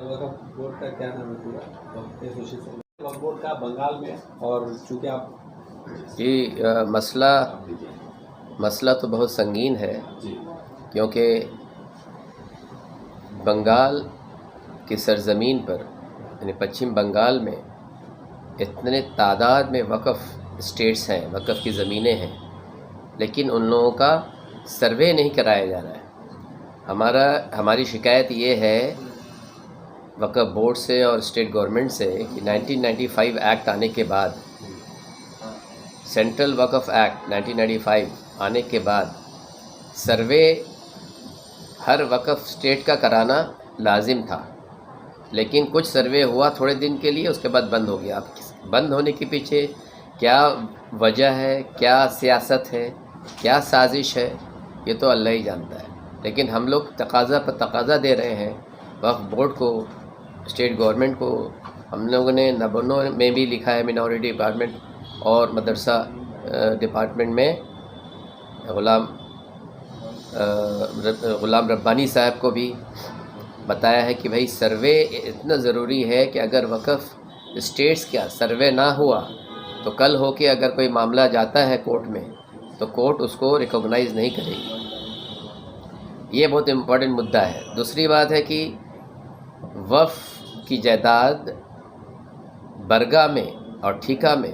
वक्फ board का क्या नाम है पूरा एसोसिएशन वक्फ बोर्ड का बंगाल में, और चूँकि आप ये मसला तो बहुत संगीन है, जी क्योंकि बंगाल की सरज़मीन पर यानी पश्चिम बंगाल में इतने तादाद में वक़्फ़ स्टेट्स हैं, वक़्फ़ की ज़मीनें हैं, लेकिन उन लोगों का सर्वे नहीं कराया जा रहा है। हमारी शिकायत ये है वक़्फ़ बोर्ड से और स्टेट गवर्नमेंट से कि 1995 एक्ट आने के बाद, सेंट्रल वक़्फ़ एक्ट 1995 आने के बाद सर्वे हर वक़्फ़ स्टेट का कराना लाजिम था, लेकिन कुछ सर्वे हुआ थोड़े दिन के लिए, उसके बाद बंद हो गया। अब बंद होने के पीछे क्या वजह है, क्या सियासत है, क्या साजिश है, ये तो अल्लाह ही जानता है। लेकिन हम लोग तकाज़ा पर तकाज़ा दे रहे हैं वक्फ बोर्ड को, स्टेट गवर्नमेंट को। हम लोगों ने नबनो में भी लिखा है, मिनॉरिटी डिपार्टमेंट और मदरसा डिपार्टमेंट में ग़ुलाम रब्बानी साहब को भी बताया है कि भाई सर्वे इतना ज़रूरी है कि अगर वक़्फ़ स्टेट्स का सर्वे ना हुआ तो कल हो के अगर कोई मामला जाता है कोर्ट में तो कोर्ट उसको रिकॉग्नाइज़ नहीं करेगी। ये बहुत इम्पोर्टेंट मुद्दा है। दूसरी बात है कि वक्फ़ की जायदाद बरगा में और ठीका में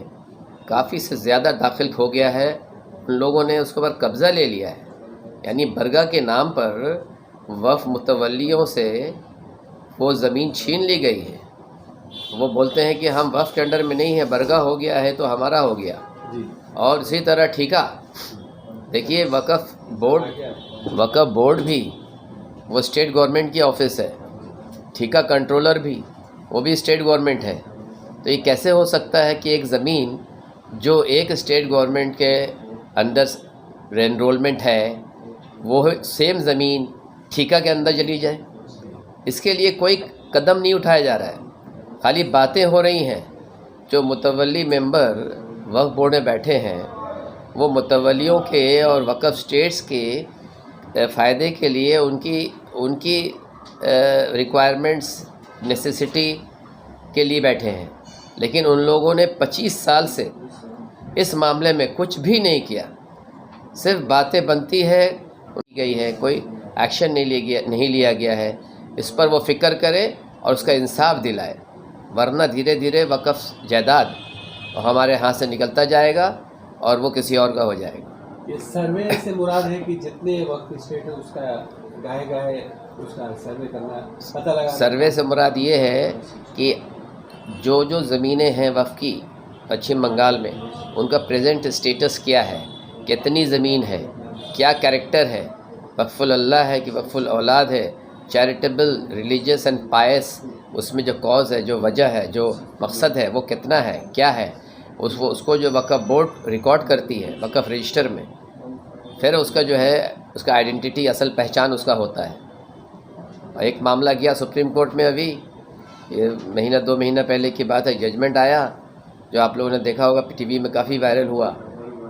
काफ़ी से ज़्यादा दाखिल हो गया है। उन लोगों ने उसके ऊपर कब्ज़ा ले लिया है, यानी बरगा के नाम पर वक्फ़ मुतवल्लियों से वो ज़मीन छीन ली गई है। वो बोलते हैं कि हम वक्फ़ के अंडर में नहीं है, बरगा हो गया है तो हमारा हो गया जी। और इसी तरह ठीका, देखिए वक्फ़ बोर्ड भी वो स्टेट गवर्नमेंट की ऑफिस है, ठीका कंट्रोलर भी वो भी स्टेट गवर्नमेंट है। तो ये कैसे हो सकता है कि एक ज़मीन जो एक स्टेट गवर्नमेंट के अंदर एनरोलमेंट है वो सेम ज़मीन ठीका के अंदर चली जाए? इसके लिए कोई कदम नहीं उठाया जा रहा है, खाली बातें हो रही हैं। जो मुतवल्ली मेंबर वक्फ बोर्ड में बैठे हैं वो मुतवल्लियों के और वक़्फ़ स्टेट्स के फ़ायदे के लिए उनकी रिक्वायरमेंट्स नेसेसिटी के लिए बैठे हैं, लेकिन उन लोगों ने 25 साल से इस मामले में कुछ भी नहीं किया। सिर्फ बातें बनती है गई है, कोई एक्शन नहीं लिया गया है। इस पर वो फ़िक्र करे और उसका इंसाफ दिलाए, वरना धीरे धीरे वक़्फ़ जायदाद हमारे हाथ से निकलता जाएगा और वो किसी और का हो जाएगा। ये सर्वे से मुराद है कि जितने वक्फ स्टेट है उसका गाए उसका सर्वे करना, पता लगा। सर्वे से मुराद ये है कि जो ज़मीनें हैं वक्फ की पश्चिम बंगाल में, उनका प्रेजेंट स्टेटस क्या है, कितनी ज़मीन है, क्या कैरेक्टर है, वक्फ़ुल अल्लाह है कि वक्फ़ुल औलाद है, चैरिटेबल, रिलीजियस एंड पायस, उसमें जो कॉज है, जो वजह है, जो मकसद है, वो कितना है, क्या है, उसको जो वक्फ़ बोर्ड रिकॉर्ड करती है वक्फ़ रजिस्टर में, फिर उसका जो है उसका आइडेंटिटी, असल पहचान उसका होता है। एक मामला गया सुप्रीम कोर्ट में, अभी ये महीना 2 महीना पहले की बात है, जजमेंट आया जो आप लोगों ने देखा होगा, टीवी में काफ़ी वायरल हुआ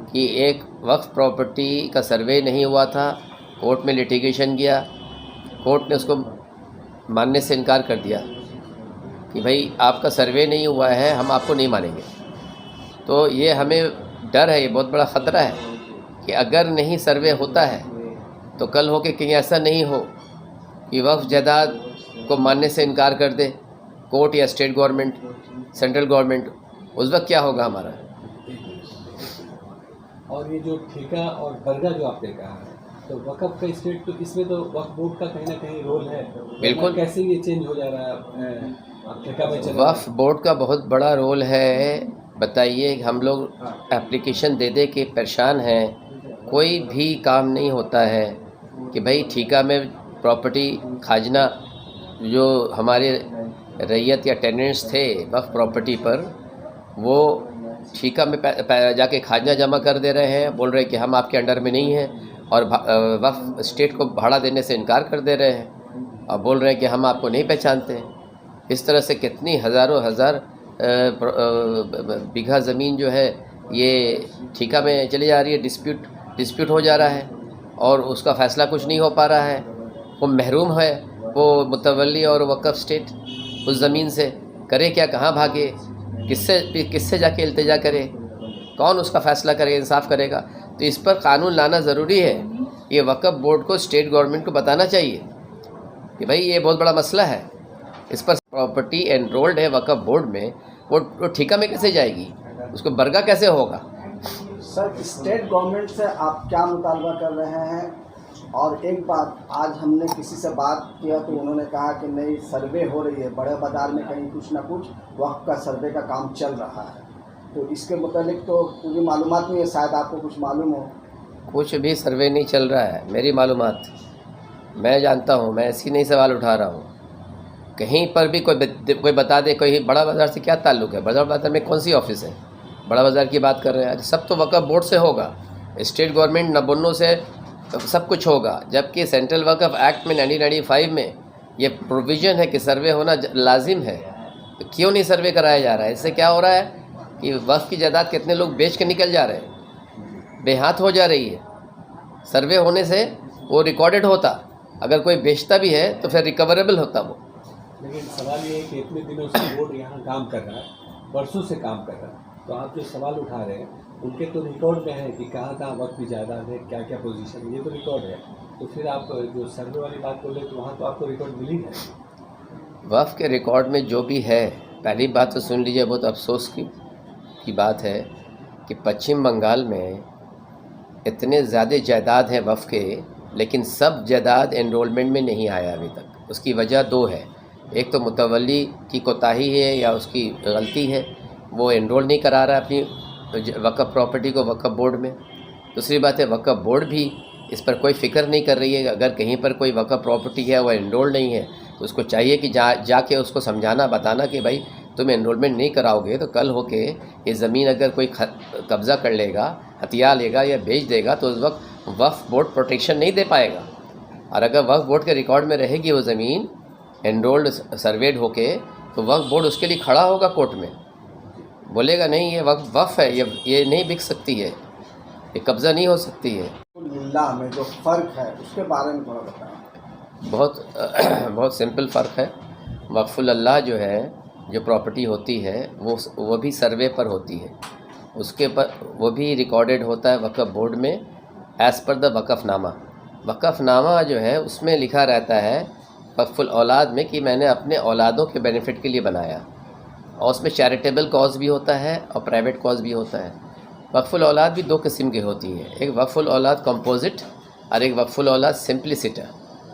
कि एक वक्फ प्रॉपर्टी का सर्वे नहीं हुआ था, कोर्ट में लिटिगेशन गया, कोर्ट ने उसको मानने से इनकार कर दिया कि भाई आपका सर्वे नहीं हुआ है, हम आपको नहीं मानेंगे। तो ये हमें डर है, ये बहुत बड़ा ख़तरा है कि अगर नहीं सर्वे होता है तो कल हो के कहीं ऐसा नहीं हो कि वक्फ जायदाद को मानने से इनकार कर दे कोर्ट या स्टेट गवर्नमेंट, सेंट्रल गवर्नमेंट, उस वक्त क्या होगा हमारा। और ये जो ठेका और बरगा जो आपने कहा है, तो वक़्फ़ का स्टेट, तो इसमें तो वक्फ बोर्ड का कहीं ना कहीं रोल है। बिल्कुल, कैसे ये चेंज हो जा रहा है ठेका में? वक्फ बोर्ड का बहुत बड़ा रोल है। बताइए, हम लोग एप्लीकेशन दे के परेशान हैं, कोई भी काम नहीं होता है कि भाई ठीका में प्रॉपर्टी खाजना, जो हमारे रैयत या टेनेंट्स थे वक्फ प्रॉपर्टी पर, वो ठीका में जाके खाजना जमा कर दे रहे हैं, बोल रहे हैं कि हम आपके अंडर में नहीं हैं, और वक्फ स्टेट को भाड़ा देने से इनकार कर दे रहे हैं और बोल रहे हैं कि हम आपको नहीं पहचानते। इस तरह से कितनी हज़ारों हज़ार बीघा ज़मीन जो है ये ठीका में चली जा रही है, डिस्प्यूट हो जा रहा है और उसका फ़ैसला कुछ नहीं हो पा रहा है। वो महरूम है वो मुतवल्ली और वक़फ़ स्टेट उस ज़मीन से करे क्या, कहाँ भागे, किससे जाके इल्तिजा करे, कौन उसका फ़ैसला करेगा, इंसाफ करेगा। तो इस पर कानून लाना ज़रूरी है। ये वक़फ़ बोर्ड को, स्टेट गवर्नमेंट को बताना चाहिए कि भाई ये बहुत बड़ा मसला है, इस पर प्रॉपर्टी एनरोल्ड है वक़फ़ बोर्ड में, वो ठेका में कैसे जाएगी, उसको बरगा कैसे होगा। सर, स्टेट गवर्नमेंट से आप क्या मुतालबा कर रहे हैं? और एक बात, आज हमने किसी से बात किया तो उन्होंने कहा कि नहीं, सर्वे हो रही है बड़े बाज़ार में, कहीं कुछ ना कुछ वक्त का सर्वे का काम चल रहा है। तो इसके मुतालिक तो पूरी मालूमात नहीं है, शायद आपको कुछ मालूम हो। कुछ भी सर्वे नहीं चल रहा है, मेरी मालूमात मैं जानता हूँ, मैं ऐसी नहीं सवाल उठा रहा हूँ। कहीं पर भी कोई बता दे, कोई बड़ा बाज़ार से क्या ताल्लुक़ है, बड़ा बाज़ार में कौन सी ऑफिस है, बड़ा बाज़ार की बात कर रहे हैं। सब तो वक़फ़ बोर्ड से होगा, स्टेट गवर्नमेंट नबन्नों से सब कुछ होगा, जबकि सेंट्रल वक़फ़ एक्ट में 1995 में ये प्रोविज़न है कि सर्वे होना लाजिम है। तो क्यों नहीं सर्वे कराया जा रहा है? इससे क्या हो रहा है कि वक़्फ़ की जायदाद कितने लोग बेच के निकल जा रहे हैं, बेहाथ हो जा रही है। सर्वे होने से वो रिकॉर्डेड होता, अगर कोई बेचता भी है तो फिर रिकवरेबल होता वो। लेकिन सवाल ये है कि इतने दिनों से बोर्ड यहाँ काम कर रहा है, बरसों से काम कर रहा है, तो आप जो सवाल उठा रहे हैं उनके तो रिकॉर्ड में है कि कहाँ कहाँ वक्त की जायदाद है, क्या क्या पोजीशन है, ये तो रिकॉर्ड है। तो फिर आप जो सर्वे वाली बात बोल रहे तो वहाँ तो आपको रिकॉर्ड मिली है। वक़्फ़ के रिकॉर्ड में जो भी है, पहली बात तो सुन लीजिए, बहुत अफसोस की बात है कि पश्चिम बंगाल में इतने ज़्यादा जायदाद हैं वक़्फ़ के, लेकिन सब जायदाद एनरोलमेंट में नहीं आया अभी तक। उसकी वजह दो है, एक तो मुतवल्ली की कोताही है या उसकी गलती है, वो एनरोल नहीं करा रहा अपनी वक़फ़ प्रॉपर्टी को वक़फ़ बोर्ड में। दूसरी बात है, वक़फ़ बोर्ड भी इस पर कोई फ़िक्र नहीं कर रही है। अगर कहीं पर कोई वक़फ़ प्रॉपर्टी है वो एनरोल नहीं है तो उसको चाहिए कि जाके उसको समझाना, बताना कि भाई तुम एनरोलमेंट नहीं कराओगे तो कल होके ये ज़मीन अगर कोई कब्ज़ा कर लेगा, हथिया लेगा या बेच देगा तो उस वक्त वक़्फ़ बोर्ड प्रोटेक्शन नहीं दे पाएगा। और अगर वक़्फ़ बोर्ड के रिकॉर्ड में रहेगी वो ज़मीन एनरोल्ड सर्वेड होके, तो वक़्फ़ बोर्ड उसके लिए खड़ा होगा कोर्ट में, बोलेगा नहीं ये वक़्फ़ है, ये नहीं बिक सकती है, ये कब्ज़ा नहीं हो सकती है। लिल्लाह में जो फ़र्क है उसके बारे में थोड़ा बताएं। बहुत सिंपल फ़र्क है। वक़फ़ुल अल्लाह जो है, जो प्रॉपर्टी होती है वो भी सर्वे पर होती है, उसके पर वो भी रिकॉर्डेड होता है वक़फ़ बोर्ड में एज़ पर द वक़फ़नामा। वक़फ़नामा जो है उसमें लिखा रहता है वक़फ़ुल औलाद में कि मैंने अपने औलादों के बेनिफिट के लिए बनाया, और उसमें चैरिटेबल कॉज भी होता है और प्राइवेट कॉज भी होता है। वक़फ़ुल औलाद भी दो किस्म की होती है, एक वक़फ़ुल औलाद कंपोजिट और एक वक़फ़ुल औलाद सिंप्लिसिटर।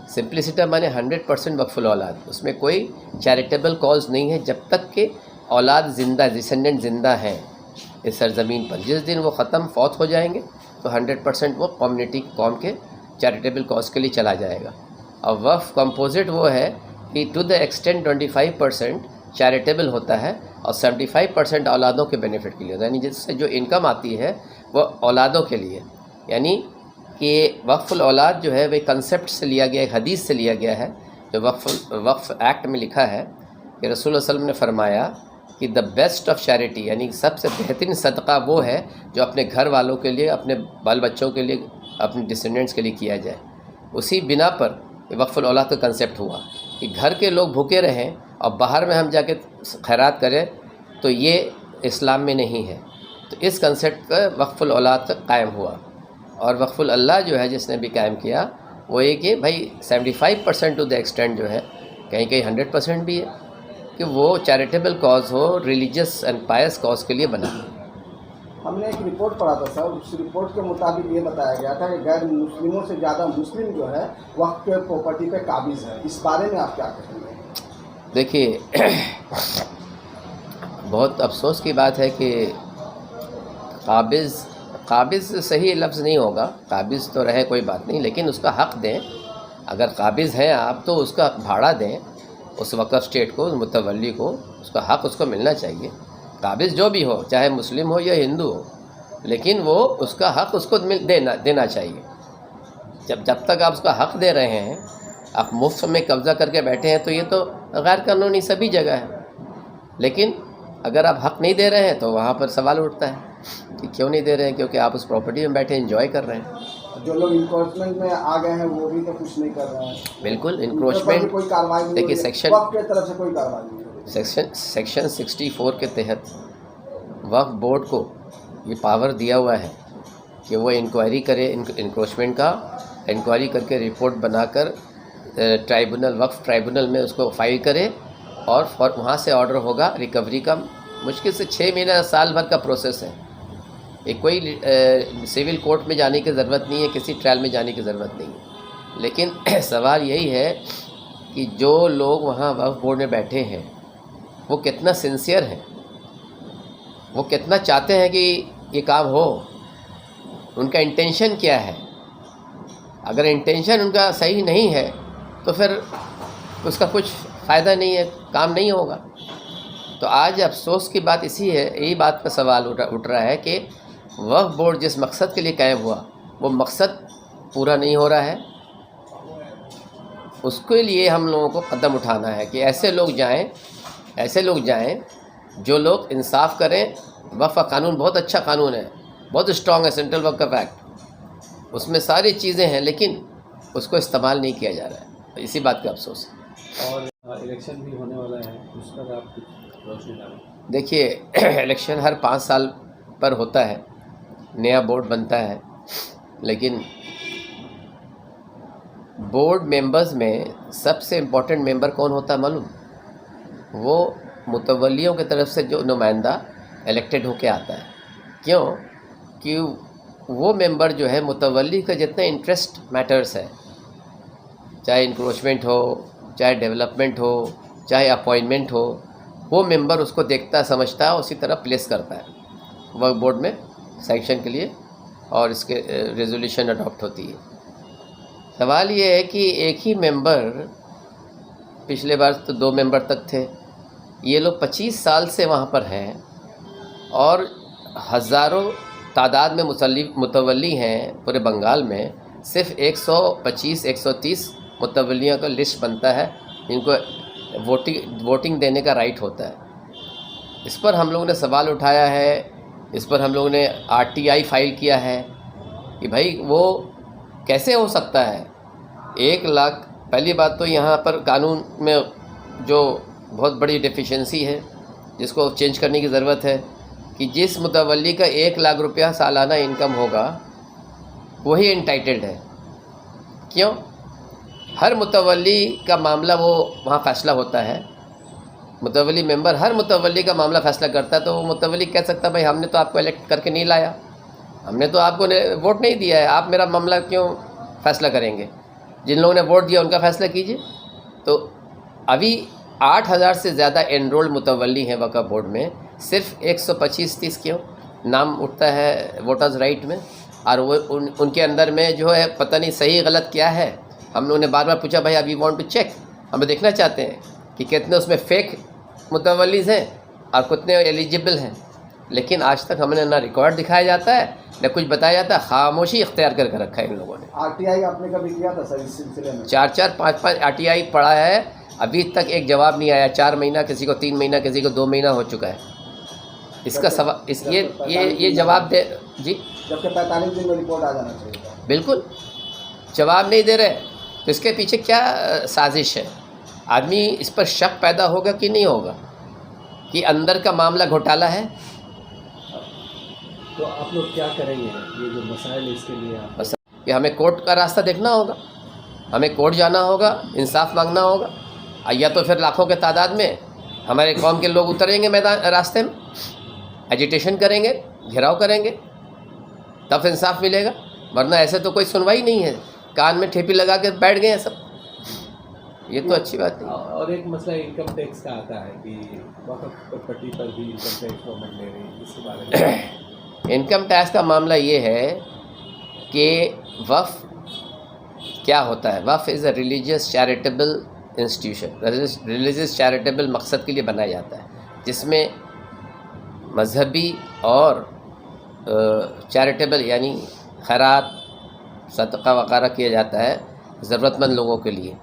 सिंप्लिसिटर माने 100% वक़फ़ुल औलाद, उसमें कोई चैरिटेबल कॉज नहीं है जब तक कि औलाद ज़िंदा, डिसेंडेंट ज़िंदा हैं इस सरज़मीन पर। जिस दिन वो ख़त्म फौत हो जाएंगे तो 100% वो कम्युनिटी कौम के चैरिटेबल कॉज के लिए चला जाएगा। और वक़्फ़ कंपोजिट वो है कि टू द एक्सटेंट 25% चैरिटेबल होता है और 75% औलादों के बेनिफिट के लिए, यानी जिससे जो इनकम आती है वो औलादों के लिए। यानी कि वक़फ़ुल औलाद जो है वह कंसेप्ट से लिया गया, एक हदीस से लिया गया है जो वक़्फ़ एक्ट में लिखा है कि रसूल सल्लल्लाहु अलैहि वसल्लम ने फरमाया कि द बेस्ट ऑफ चैरिटी, यानी सबसे बेहतरीन सदका वो है जो अपने घर वालों के लिए, अपने बाल बच्चों के लिए, अपने डिसेंडेंट्स के लिए किया जाए। उसी बिना पर वक़्फ़ुल औलाद का कंसेप्ट हुआ कि घर के लोग भूखे रहें और बाहर में हम जाके खैरात करें, तो ये इस्लाम में नहीं है। तो इस कंसेप्ट पर वक़्फ़ुल औलाद का कायम हुआ। और वक़्फ़ुल अल्लाह जो है जिसने भी कायम किया वो ये कि भाई 75% टू द एक्सटेंट जो है, कहीं कहीं 100% भी है, कि वो चैरिटेबल कॉज हो, रिलीजियस एंड पायस कॉज के लिए बना। हमने एक रिपोर्ट पढ़ा था सर, उस रिपोर्ट के मुताबिक ये बताया गया था कि गैर मुस्लिमों से ज़्यादा मुस्लिम जो है वक़्फ़ के प्रॉपर्टी पे काबिज़ है। इस बारे में आप क्या कहेंगे? देखिए बहुत अफसोस की बात है कि काबिज़ सही लफ्ज़ नहीं होगा, काबिज़ तो रहे कोई बात नहीं, लेकिन उसका हक़ दें। अगर काबिज़ हैं आप तो उसका भाड़ा दें उस वक़्फ़ स्टेट को, उस मुतवल्ली को, उसका हक़ उसको मिलना चाहिए। काबिज़ जो भी हो, चाहे मुस्लिम हो या हिंदू हो, लेकिन वो उसका हक़ उसको देना चाहिए। जब तक आप उसका हक़ दे रहे हैं, आप मुफ्त में कब्ज़ा करके बैठे हैं, तो ये तो गैर कानूनी सभी जगह है। लेकिन अगर आप हक़ नहीं दे रहे हैं तो वहाँ पर सवाल उठता है कि क्यों नहीं दे रहे हैं, क्योंकि आप उस प्रॉपर्टी में बैठे एंजॉय कर रहे हैं। जो लोग इंक्रोचमेंट में आ गए हैं वो भी तो कुछ नहीं कर रहे हैं। बिल्कुल उनके ऊपर भी इंक्रोचमेंट, कोई कार्रवाई नहीं देखिए हो रही है। सेक्शन वक्फ की तरफ से कोई कार्रवाई नहीं हो रही है। सेक्शन 64 के तहत वक्फ बोर्ड को ये पावर दिया हुआ है कि वो इंक्वायरी करे इंक्रोचमेंट का, इंक्वायरी करके रिपोर्ट बनाकर ट्राइब्यूनल, वक्फ ट्राइब्यूनल में उसको फाइल करे और वहाँ से ऑर्डर होगा रिकवरी का। मुश्किल से 6 महीना साल भर का प्रोसेस है। ये कोई सिविल कोर्ट में जाने की ज़रूरत नहीं है, किसी ट्रायल में जाने की ज़रूरत नहीं है। लेकिन सवाल यही है कि जो लोग वहाँ वक्फ बोर्ड में बैठे हैं वो कितना सिंसियर हैं, वो कितना चाहते हैं कि ये काम हो, उनका इंटेंशन क्या है। अगर इंटेंशन उनका सही नहीं है तो फिर उसका कुछ फ़ायदा नहीं है, काम नहीं होगा। तो आज अफसोस की बात इसी है, यही बात का सवाल उठ रहा है कि वक्फ बोर्ड जिस मकसद के लिए कायम हुआ वो मकसद पूरा नहीं हो रहा है। उसके लिए हम लोगों को कदम उठाना है कि ऐसे लोग जाएं जो लोग इंसाफ करें। वक्फ का कानून बहुत अच्छा कानून है, बहुत स्ट्रॉन्ग है, सेंट्रल वक्फ एक्ट, उसमें सारी चीज़ें हैं, लेकिन उसको इस्तेमाल नहीं किया जा रहा है। इसी बात का अफसोस है। और इलेक्शन भी होने वाला है, उस पर आप कुछ रोशनी डालें। देखिए इलेक्शन हर 5 साल पर होता है, नया बोर्ड बनता है, लेकिन बोर्ड मेंबर्स में सबसे इम्पोर्टेंट मेंबर कौन होता है मालूम? वो मुतवल्लियों की तरफ से जो नुमाइंदा इलेक्टेड होके आता है। क्यों? कि वो मेंबर जो है मुतवल्ली का जितना इंटरेस्ट मैटर्स है, चाहे इंक्रोचमेंट हो, चाहे डेवलपमेंट हो, चाहे अपॉइंटमेंट हो, वो मेंबर उसको देखता समझता है, उसी तरह प्लेस करता है वर्क बोर्ड में सैंक्शन के लिए, और इसके रेजोल्यूशन अडॉप्ट होती है। सवाल ये है कि एक ही मेंबर, पिछले बार तो 2 मेंबर तक थे, ये लोग 25 साल से वहाँ पर हैं और हज़ारों तादाद में मुतवल्ली हैं पूरे बंगाल में। सिर्फ 125-130 मुतवल्लियों का लिस्ट बनता है जिनको वोटिंग देने का राइट होता है। इस पर हम लोगों ने सवाल उठाया है, इस पर हम लोगों ने RTI फाइल किया है कि भाई वो कैसे हो सकता है। 1 लाख, पहली बात तो यहाँ पर कानून में जो बहुत बड़ी डेफिशिएंसी है जिसको चेंज करने की ज़रूरत है कि जिस मुतवल्ली का 1 लाख रुपया सालाना इनकम होगा वही एंटाइटल्ड है। क्यों? हर मुतवल्ली का मामला वो वहाँ फ़ैसला होता है, मुतवल्ली मेंबर हर मुतवल्ली का मामला फ़ैसला करता है। तो वो मुतवल्ली कह सकता है भाई हमने तो आपको इलेक्ट करके नहीं लाया, हमने तो आपको वोट नहीं दिया है, आप मेरा मामला क्यों फ़ैसला करेंगे? जिन लोगों ने वोट दिया उनका फ़ैसला कीजिए। तो अभी 8000 से ज़्यादा एनरोल्ड मुतवल्ली हैं वक्फ बोर्ड में, सिर्फ 125-30 क्यों नाम उठता है वोटर्स राइट में, और वो उनके अंदर में जो है पता नहीं सही गलत क्या है। हम लोगों ने बार बार पूछा भाई वी वांट टू चेक, हम देखना चाहते हैं कि कितने उसमें फेक मुतवल्लीज हैं और कितने एलिजिबल हैं। लेकिन आज तक हमने ना रिकॉर्ड दिखाया जाता है न कुछ बताया जाता है, खामोशी इख्तियार करके रखा है इन लोगों ने। RTI आपने कभी किया था सर इस सिलसिले में? 4-4, 5-5 RTI पड़ा है, अभी तक एक जवाब नहीं आया। 4 महीना, किसी को 3 महीना, किसी को 2 महीना हो चुका है। इसका सवाल ये जवाब दे जी, जबकि 45 दिन में रिपोर्ट आ जाना चाहिए। बिल्कुल जवाब नहीं दे रहे, तो इसके पीछे क्या साजिश है? आदमी इस पर शक पैदा होगा कि नहीं होगा कि अंदर का मामला घोटाला है। तो आप लोग क्या करेंगे? ये जो मसाइल है इसके लिए आप कि हमें कोर्ट का रास्ता देखना होगा, हमें कोर्ट जाना होगा, इंसाफ मांगना होगा, या तो फिर लाखों के तादाद में हमारे कौम के लोग उतरेंगे मैदान रास्ते में, एजिटेशन करेंगे, घेराव करेंगे, तब इंसाफ मिलेगा। वरना ऐसे तो कोई सुनवाई नहीं है, कान में ठेपी लगा के बैठ गए हैं सब। ये तो अच्छी बात नहीं। और एक मसला इनकम टैक्स का आता है कि वक्फ प्रॉपर्टी पर भी इनकम टैक्स गवर्नमेंट ले रही है, इसके बारे में। इनकम टैक्स का मामला ये है कि वक्फ क्या होता है? वक्फ is a religious charitable institution, religious charitable मकसद के लिए बनाया जाता है, जिसमें मजहबी और चैरिटेबल यानी खैरात, सदका वगैरह किया जाता है ज़रूरतमंद लोगों के लिए।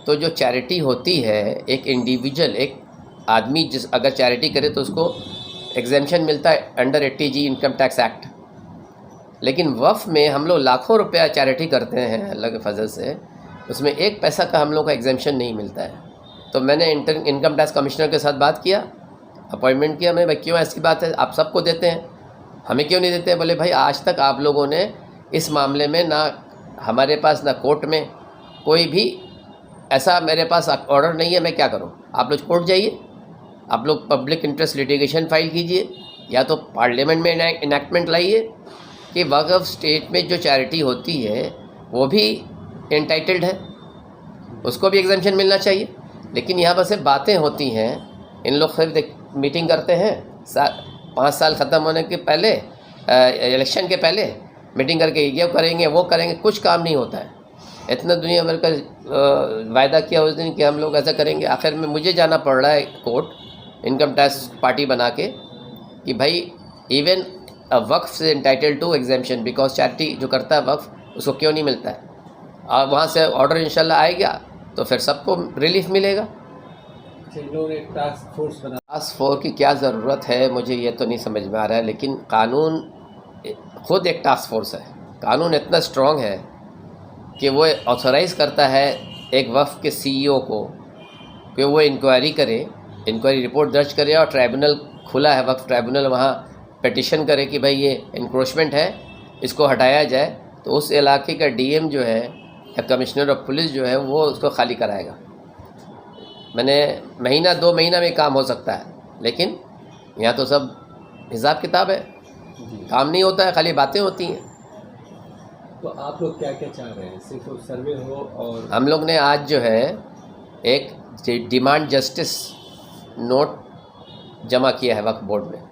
तो जो चैरिटी होती है, एक इंडिविजुअल, एक आदमी जिस अगर चैरिटी करे तो उसको एग्जेम्पशन मिलता है under 80G income tax act. लेकिन वफ़ में हम लोग लाखों रुपया चैरिटी करते हैं अल्लाह के फजल से, उसमें एक पैसा का हम लोग का एग्जेम्पशन नहीं मिलता है। तो मैंने इनकम टैक्स कमिश्नर के साथ बात किया, अपॉइंटमेंट किया। मैं भाई क्यों ऐसी बात है, आप सबको देते हैं, हमें क्यों नहीं देते? बोले भाई आज तक आप लोगों ने इस मामले में ना हमारे पास ना कोर्ट में कोई भी ऐसा मेरे पास ऑर्डर नहीं है, मैं क्या करूं? आप लोग कोर्ट जाइए, आप लोग पब्लिक इंटरेस्ट लिटिगेशन फाइल कीजिए, या तो पार्लियामेंट में इनैक्टमेंट लाइए कि वक्फ स्टेट में जो चैरिटी होती है वो भी एंटाइटल्ड है, उसको भी एग्जेम्पशन मिलना चाहिए। लेकिन यहाँ पर सिर्फ बातें होती हैं, इन लोग सिर्फ मीटिंग करते हैं 5 साल ख़त्म होने के पहले, इलेक्शन के पहले मीटिंग करके ये करेंगे वो करेंगे, कुछ काम नहीं होता है। इतना दुनिया भर का वायदा किया उस दिन कि हम लोग ऐसा करेंगे, आखिर में मुझे जाना पड़ रहा है कोर्ट इनकम टैक्स पार्टी बना के कि भाई इवन वक्फ से entitled to exemption because charity जो करता है वक्फ उसको क्यों नहीं मिलता है। और वहाँ से ऑर्डर इंशाल्लाह आएगा तो फिर सबको रिलीफ मिलेगा। टास्क फोर्स बना, टास्क फोर्स की क्या ज़रूरत है मुझे ये तो नहीं समझ में आ रहा है, लेकिन कानून खुद एक टास्क फोर्स है। कानून इतना स्ट्रॉन्ग है कि वो ऑथोराइज़ करता है एक वक्फ के CEO को कि वो इंक्वायरी करे, इंक्वायरी रिपोर्ट दर्ज करे, और ट्राइब्यूनल खुला है वक्फ ट्राइब्यूनल, वहाँ पिटिशन करे कि भाई ये इंक्रोचमेंट है, इसको हटाया जाए। तो उस इलाके का DM जो है या कमिश्नर ऑफ पुलिस जो है वो उसको खाली कराएगा। मैंने महीना 2 महीना में काम हो सकता है, लेकिन यहाँ तो सब हिसाब किताब है, काम नहीं होता है, खाली बातें होती हैं। तो आप लोग क्या क्या चाह रहे हैं? सिर्फ सर्वे हो? और हम लोग ने आज जो है एक डिमांड जस्टिस नोट जमा किया है वक्फ बोर्ड में,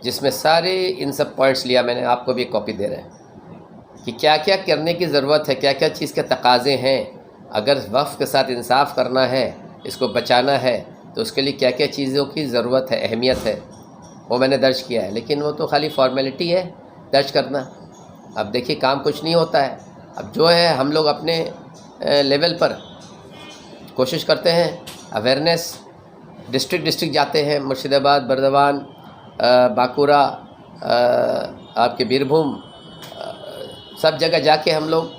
जिसमें सारे इन सब पॉइंट्स लिया। मैंने आपको भी एक कॉपी दे रहे हैं कि क्या क्या करने की ज़रूरत है, क्या क्या चीज़ के तकाज़े हैं। अगर वक्फ के साथ इंसाफ करना है, इसको बचाना है, तो उसके लिए क्या क्या चीज़ों की ज़रूरत है, अहमियत है, वो मैंने दर्ज किया है। लेकिन वो तो खाली फॉर्मेलिटी है दर्ज करना। अब देखिए काम कुछ नहीं होता है। अब जो है हम लोग अपने लेवल पर कोशिश करते हैं, अवेयरनेस डिस्ट्रिक्ट जाते हैं, मुर्शिदाबाद, बर्दवान, बांकुरा, आपके बीरभूम, सब जगह जाके हम लोग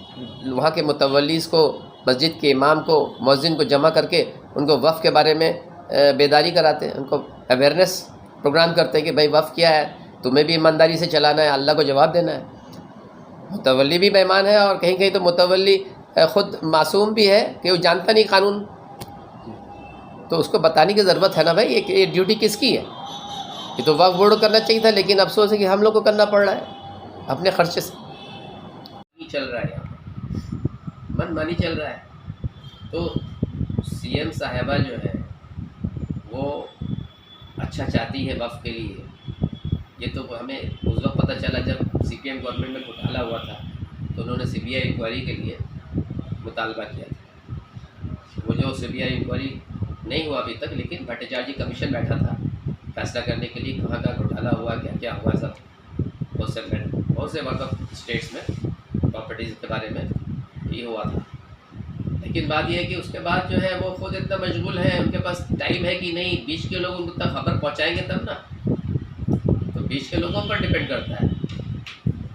वहाँ के मुतवल्लीस को, मस्जिद के इमाम को, मौज़िन को जमा करके उनको वफ़ के बारे में बेदारी कराते हैं, उनको अवेयरनेस प्रोग्राम करते हैं कि भाई वफ़ क्या है, तुम्हें भी ईमानदारी से चलाना है, अल्लाह को जवाब देना है। मुतवल्ली भी बेईमान है और कहीं कहीं तो मुतवल्ली ख़ुद मासूम भी है कि वो जानता नहीं कानून, तो उसको बताने की ज़रूरत है ना भाई, ये ड्यूटी किसकी है। ये तो वक्फ बोर्ड को करना चाहिए था, लेकिन अफसोस है कि हम लोग को करना पड़ रहा है अपने खर्चे से। चल रहा है मनमानी चल रहा है। तो CM साहिबा जो है वो अच्छा चाहती है वक्फ के लिए। ये तो हमें उस वक्त पता चला जब CPM गवर्नमेंट में घोटाला हुआ था, तो उन्होंने CBI इंक्वायरी के लिए मुतालबा किया था। वो जो CBI इंक्वायरी नहीं हुआ अभी तक, लेकिन भट्टाचार्य कमीशन बैठा था फैसला करने के लिए कहाँ का घोटाला हुआ, क्या क्या हुआ, सब बहुत से वक्फ स्टेट्स में प्रॉपर्टीज़ के बारे में ये हुआ था। लेकिन बात यह है कि उसके बाद जो है वो खुद इतना मशगूल है, उनके पास टाइम है कि नहीं, बीच के लोग उनको तक खबर पहुंचाएंगे तब ना, तो बीच के लोगों पर डिपेंड करता है।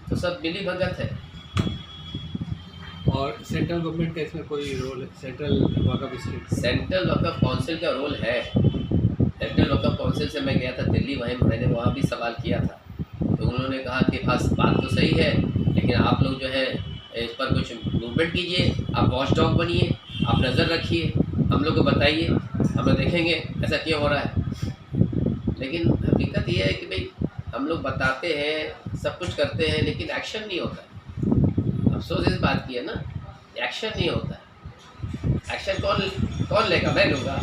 तो सब मिली भगत है। और सेंट्रल गवर्नमेंट का इसमें कोई रोल है? सेंट्रल वक्फ काउंसिल का रोल है। सेंट्रल वक्फ काउंसिल से मैं गया था दिल्ली, मैंने वहाँ भी सवाल किया था, तो उन्होंने कहा कि बस बात तो सही है, लेकिन आप लोग जो है इस पर कुछ मूवमेंट कीजिए, आप वॉच डॉग बनिए, आप नज़र रखिए, हम लोग को बताइए, हम लोग देखेंगे ऐसा क्यों हो रहा है। लेकिन हकीकत ये है कि भाई हम लोग बताते हैं, सब कुछ करते हैं, लेकिन एक्शन नहीं होता है। अफसोस इस बात की है ना, एक्शन नहीं होता है। एक्शन कौन लेगा? मैं लूँगा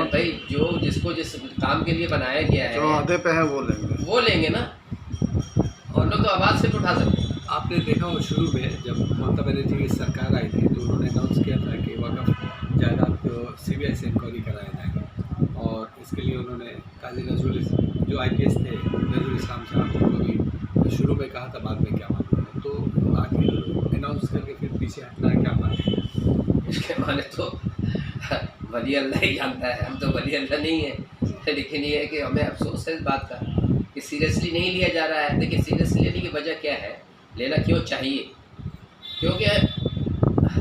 भाई, जो जिसको जिस काम के लिए बनाया गया है, जो आधे पे है वो लेंगे ना, और लोग तो आवाज़ से उठा सकते हैं। आपने देखा हो शुरू में जब ममता बनर्जी की सरकार आई थी, तो उन्होंने अनाउंस किया था कि वक्फ जायदाद को CBI से इंक्वायरी कराया जाएगा, और इसके लिए उन्होंने काजी नजरुल जो IPS थे, नजरुल इस्लाम साहब, उनको भी शुरू में कहा था, बाद में क्या मालूम है। तो आखिर अनाउंस करके फिर पीछे हटना है, क्या माने? इसके माने तो वली अल्लाह ही जानता है, हम तो वली अल्लाह नहीं है। लेकिन ये है कि हमें अफसोस है इस बात का कि सीरियसली नहीं लिया जा रहा है। देखिए सीरियसली नहीं की वजह क्या है, लेना क्यों चाहिए? क्योंकि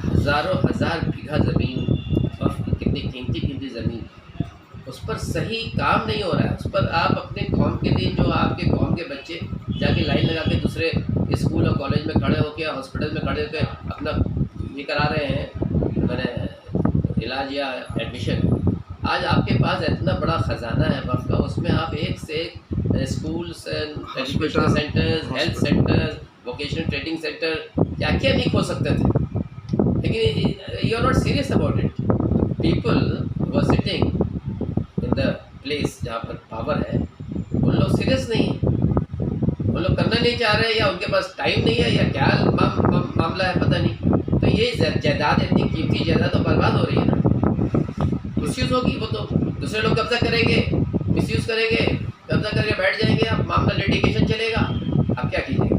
हज़ारों हज़ार बीघा ज़मीन, वक्फ की कितनी कीमती ज़मीन, उस पर सही काम नहीं हो रहा है। उस पर आप अपने कौम के लिए, जो आपके कौम के बच्चे जाके लाइन लगा के दूसरे स्कूल और कॉलेज में खड़े होकर, हॉस्पिटल में खड़े होकर अपना ये करा रहे हैं, मैंने इलाज या एडमिशन। आज आपके पास इतना बड़ा ख़जाना है वक्त का, उसमें आप एक से एक schools, education centres, health centres, vocational training centre, क्या क्या नहीं खोल सकते थे। लेकिन you are not serious about it. People who are sitting in the place जहाँ पर पावर है, उन लोग सीरियस नहीं है, उन लोग करना नहीं चाह रहे, या उनके पास टाइम नहीं है, या क्या मामला है पता नहीं। तो ये जायदाद, इतनी कीमती जायदाद तो बर्बाद हो रही है ना, मिसयूज़ होगी। वो तो दूसरे लोग कब्जा करेंगे, मिसयूज़ करेंगे, कब्जा करके बैठ जाएंगे, अब मामला लिटिगेशन चलेगा, अब क्या कीजिएगा।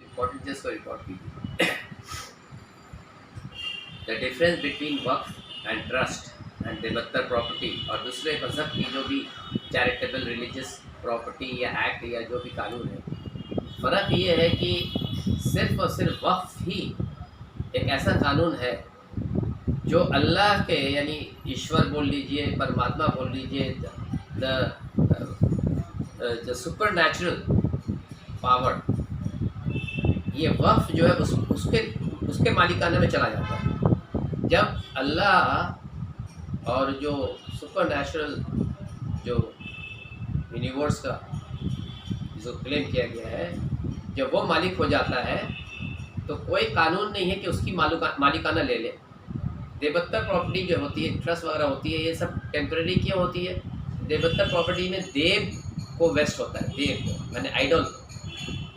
इम्पोर्टेंट चीज़ को रिकॉर्ड कीजिए। The difference between waqf and trust and debottar property, और दूसरे मजहब की जो भी चैरिटेबल रिलीजियस प्रॉपर्टी या एक्ट या जो भी कानून है, फ़र्क ये है कि सिर्फ़ और सिर्फ वक्फ ही एक ऐसा कानून है जो अल्लाह के, यानी ईश्वर बोल लीजिए, परमात्मा बोल लीजिए, द सुपर नेचुरल पावर, ये वक्फ जो है उसके मालिकाना में चला जाता है। जब अल्लाह और जो सुपर नेचुरल, जो यूनिवर्स का जो क्लेम किया गया है, जब वो मालिक हो जाता है तो कोई कानून नहीं है कि उसकी मालिकाना ले ले। देवत्तर प्रॉपर्टी जो होती है, ट्रस्ट वगैरह होती है, ये सब टेम्परेरी क्यों होती है? देवत्तर प्रॉपर्टी में देव को वेस्ट होता है, देव को, मैंने idol.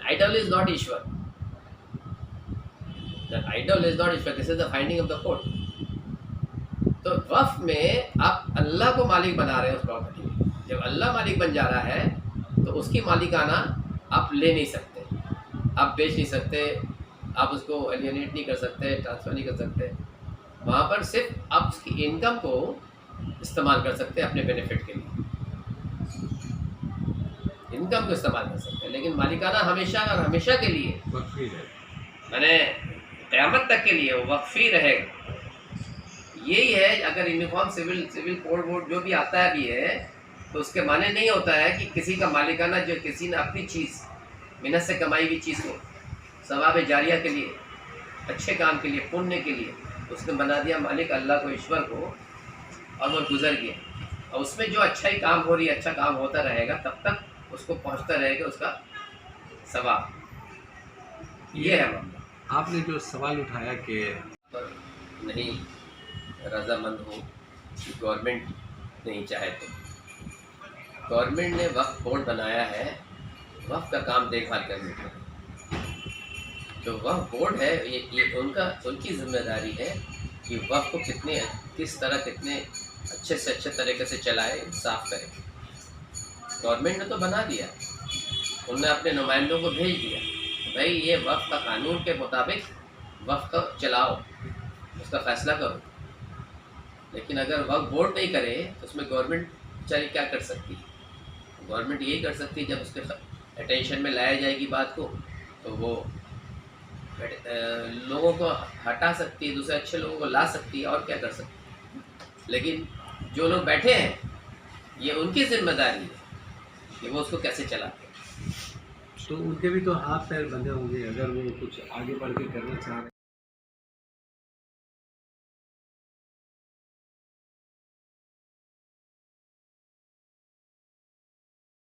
Idol is not Ishwar, the idol is not Ishwar, this is the finding of the court. तो वक्फ में आप अल्लाह को मालिक बना रहे हैं उस प्रॉपर्टी में। जब अल्लाह मालिक बन जा रहा है तो उसकी मालिकाना आप ले नहीं सकते, आप बेच नहीं सकते, आप उसको एलियनेट नहीं कर सकते, ट्रांसफ़र नहीं कर सकते। वहाँ पर सिर्फ आप उसकी इनकम को इस्तेमाल कर सकते हैं अपने बेनिफिट के लिए, इनकम को इस्तेमाल कर सकते हैं, लेकिन मालिकाना हमेशा और हमेशा के लिए वक्फी है, मैंने क़यामत तक के लिए वो वक्फी रहेगा। यही है, अगर यूनिफॉर्म सिविल कोड वोड जो भी आता है भी है, तो उसके माने नहीं होता है कि किसी का मालिकाना, जो किसी ने अपनी चीज़, मेहनत से कमाई हुई चीज़ को सवाब जारिया के लिए, अच्छे काम के लिए, पुण्य के लिए उसने बना दिया मालिक अल्लाह को, ईश्वर को, और वो गुजर गया। और उसमें जो अच्छा ही काम हो रही है, अच्छा काम होता रहेगा, तब तक उसको पहुंचता रहेगा उसका सवाब। ये है मामला। आपने जो सवाल उठाया कि पर नहीं रजामंद हो कि गवर्नमेंट नहीं चाहे, तो गवर्नमेंट ने वक्फ बोर्ड बनाया है वक्फ का काम देखभाल करने के लिए। जो वक्फ बोर्ड है, ये उनकी जिम्मेदारी है कि वक्फ को किस तरह कितने अच्छे से अच्छे तरीके से चलाए, साफ करे। गवर्नमेंट ने तो बना दिया, उन्होंने अपने नुमाइंदों को भेज दिया, भाई ये वक्फ का कानून के मुताबिक वक्फ का चलाओ, उसका फैसला करो। लेकिन अगर वक्फ बोर्ड नहीं करे तो उसमें गवर्नमेंट बेचारी क्या कर सकती है? गवर्नमेंट यही कर सकती है, जब उसके अटेंशन में लाया जाएगी बात को, तो वो लोगों को हटा सकती है, दूसरे अच्छे लोगों को ला सकती है, और क्या कर सकती है। लेकिन जो लोग बैठे हैं, ये उनकी जिम्मेदारी है कि वो उसको कैसे चलाते हैं। तो उनके भी तो हाथ पैर बंधे होंगे, अगर वो कुछ आगे बढ़ के करना चाह रहे हैं।